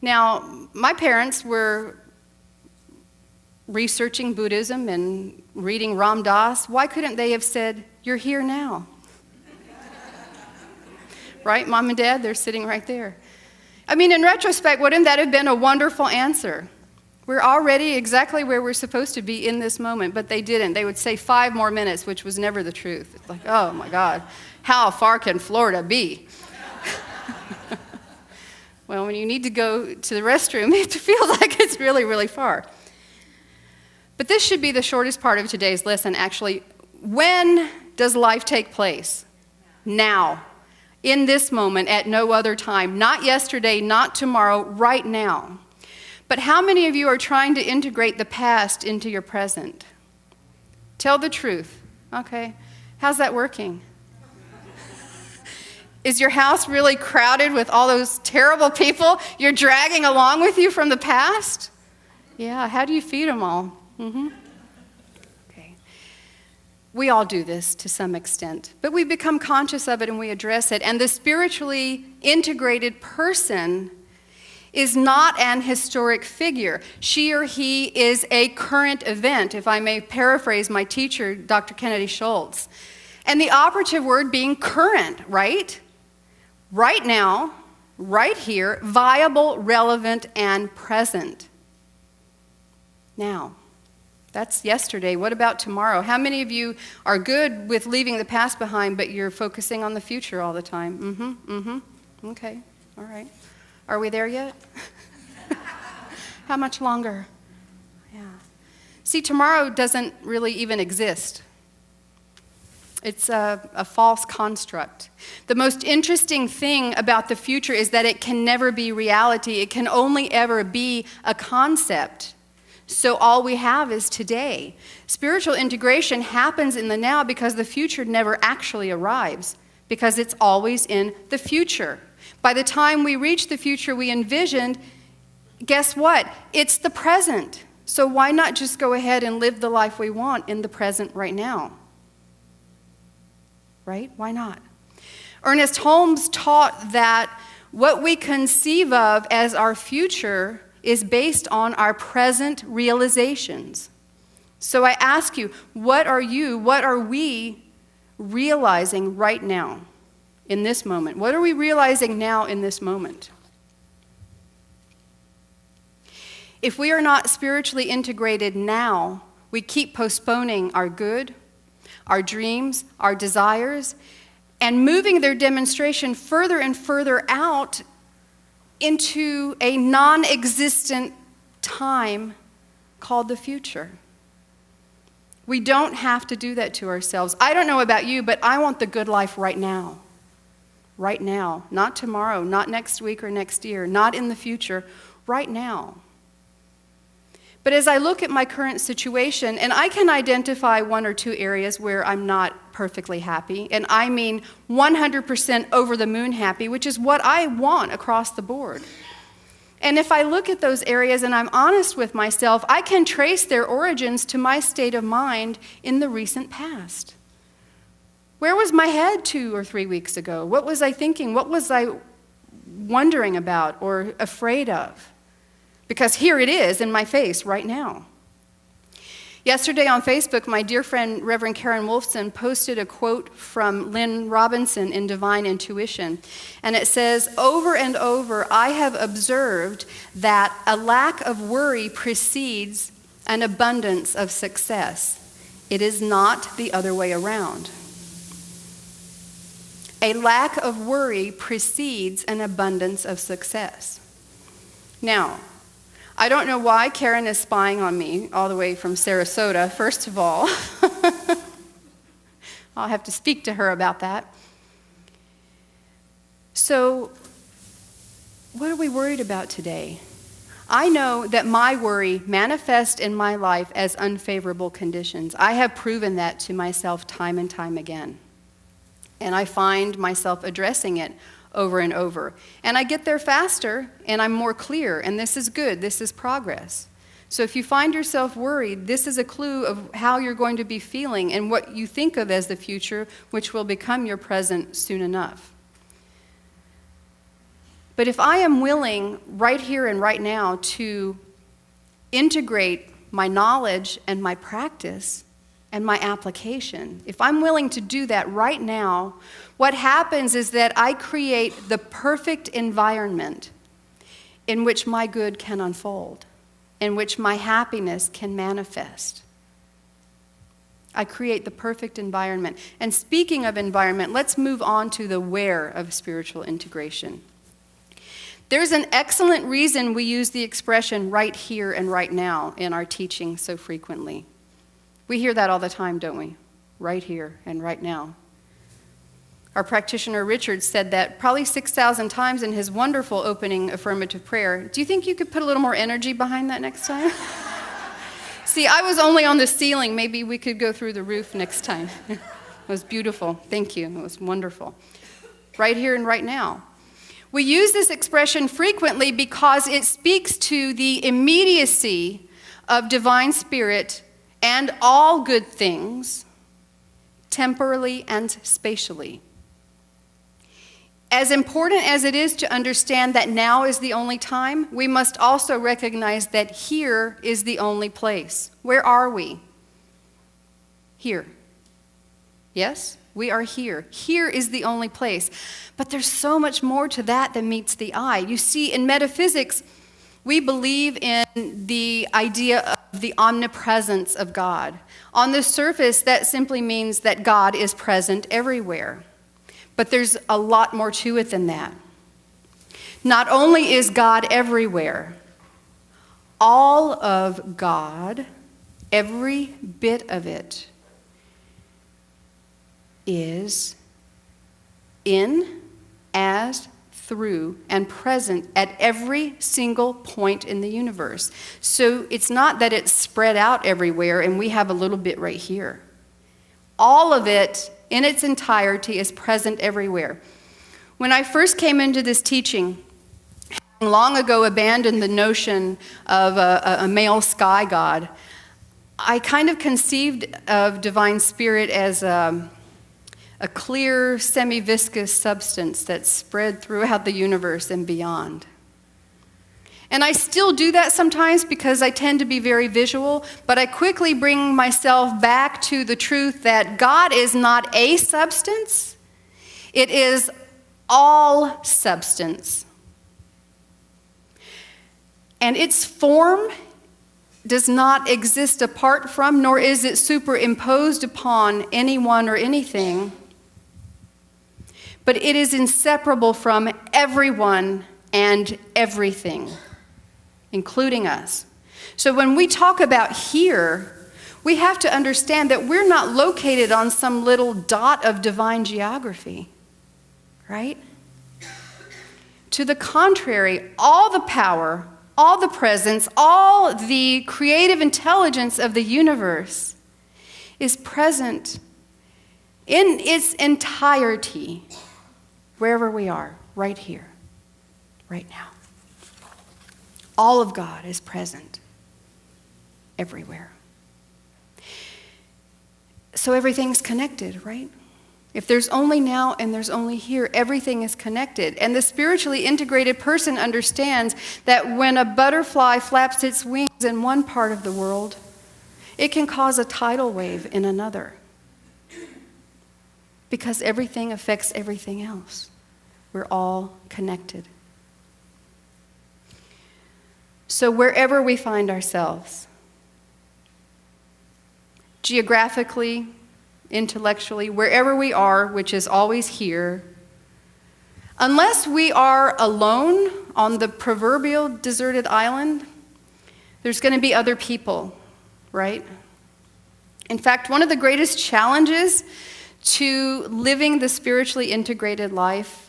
Now, my parents were researching Buddhism and reading Ram Dass. Why couldn't they have said, "You're here now"? Right, Mom and Dad? They're sitting right there. I mean, in retrospect, wouldn't that have been a wonderful answer? We're already exactly where we're supposed to be in this moment, but they didn't. They would say 5 more minutes, which was never the truth. It's like, oh my God, how far can Florida be? Well, when you need to go to the restroom, it feels like it's really, really far. But this should be the shortest part of today's lesson, actually. When does life take place? Now. In this moment, at no other time. Not yesterday, not tomorrow, right now. But how many of you are trying to integrate the past into your present? Tell the truth. Okay. How's that working? Is your house really crowded with all those terrible people you're dragging along with you from the past? Yeah, how do you feed them all? Okay. We all do this to some extent, but we become conscious of it and we address it. And the spiritually integrated person is not an historic figure. She or he is a current event, if I may paraphrase my teacher, Dr. Kennedy Schultz. And the operative word being current, right? Right now, right here, viable, relevant, and present. Now, that's yesterday. What about tomorrow? How many of you are good with leaving the past behind, but you're focusing on the future all the time? Okay, all right. Are we there yet? How much longer? Yeah. See, tomorrow doesn't really even exist. It's a false construct. The most interesting thing about the future is that it can never be reality. It can only ever be a concept. So all we have is today. Spiritual integration happens in the now because the future never actually arrives, because it's always in the future. By the time we reach the future we envisioned, guess what? It's the present. So why not just go ahead and live the life we want in the present right now? Right? Why not? Ernest Holmes taught that what we conceive of as our future is based on our present realizations. So I ask you, what are we realizing right now in this moment? What are we realizing now in this moment? If we are not spiritually integrated now, we keep postponing our good, our dreams, our desires, and moving their demonstration further and further out into a non-existent time called the future. We don't have to do that to ourselves. I don't know about you, but I want the good life right now. Right now. Not tomorrow, not next week or next year, not in the future, right now. But as I look at my current situation, and I can identify 1 or 2 areas where I'm not perfectly happy, and I mean 100% over the moon happy, which is what I want across the board. And if I look at those areas and I'm honest with myself, I can trace their origins to my state of mind in the recent past. Where was my head 2 or 3 weeks ago? What was I thinking? What was I wondering about or afraid of? Because here it is in my face right now. Yesterday on Facebook, my dear friend Reverend Karen Wolfson posted a quote from Lynn Robinson in Divine Intuition. And it says, "Over and over, I have observed that a lack of worry precedes an abundance of success. It is not the other way around." A lack of worry precedes an abundance of success. Now, I don't know why Karen is spying on me all the way from Sarasota, first of all. I'll have to speak to her about that. So, what are we worried about today? I know that my worry manifests in my life as unfavorable conditions. I have proven that to myself time and time again. And I find myself addressing it over and over. And I get there faster, and I'm more clear, and this is good, this is progress. So if you find yourself worried, this is a clue of how you're going to be feeling and what you think of as the future, which will become your present soon enough. But if I am willing right here and right now to integrate my knowledge and my practice and my application, if I'm willing to do that right now, what happens is that I create the perfect environment in which my good can unfold, in which my happiness can manifest. I create the perfect environment. And speaking of environment, let's move on to the where of spiritual integration. There's an excellent reason we use the expression right here and right now in our teaching so frequently. We hear that all the time, don't we? Right here and right now. Our practitioner Richard said that probably 6,000 times in his wonderful opening affirmative prayer. Do you think you could put a little more energy behind that next time? See, I was only on the ceiling. Maybe we could go through the roof next time. It was beautiful. Thank you. It was wonderful. Right here and right now. We use this expression frequently because it speaks to the immediacy of divine spirit and all good things, temporally and spatially. As important as it is to understand that now is the only time, we must also recognize that here is the only place. Where are we? Here. Yes, we are here. Here is the only place. But there's so much more to that than meets the eye. You see, in metaphysics, we believe in the idea of the omnipresence of God. On the surface, that simply means that God is present everywhere. But there's a lot more to it than that. Not only is God everywhere, all of God, every bit of it, is in, as, through, and present at every single point in the universe. So it's not that it's spread out everywhere and we have a little bit right here. All of it in its entirety is present everywhere. When I first came into this teaching, having long ago abandoned the notion of a male sky god, I kind of conceived of divine spirit as a clear, semi-viscous substance that spread throughout the universe and beyond. And I still do that sometimes because I tend to be very visual, but I quickly bring myself back to the truth that God is not a substance. It is all substance. And its form does not exist apart from, nor is it superimposed upon anyone or anything, but it is inseparable from everyone and everything, including us. So when we talk about here, we have to understand that we're not located on some little dot of divine geography, right? To the contrary, all the power, all the presence, all the creative intelligence of the universe is present in its entirety, wherever we are, right here, right now. All of God is present everywhere. So everything's connected, right? If there's only now and there's only here, everything is connected. And the spiritually integrated person understands that when a butterfly flaps its wings in one part of the world, it can cause a tidal wave in another. Because everything affects everything else. We're all connected. So wherever we find ourselves, geographically, intellectually, wherever we are, which is always here, unless we are alone on the proverbial deserted island, there's going to be other people, right? In fact, one of the greatest challenges to living the spiritually integrated life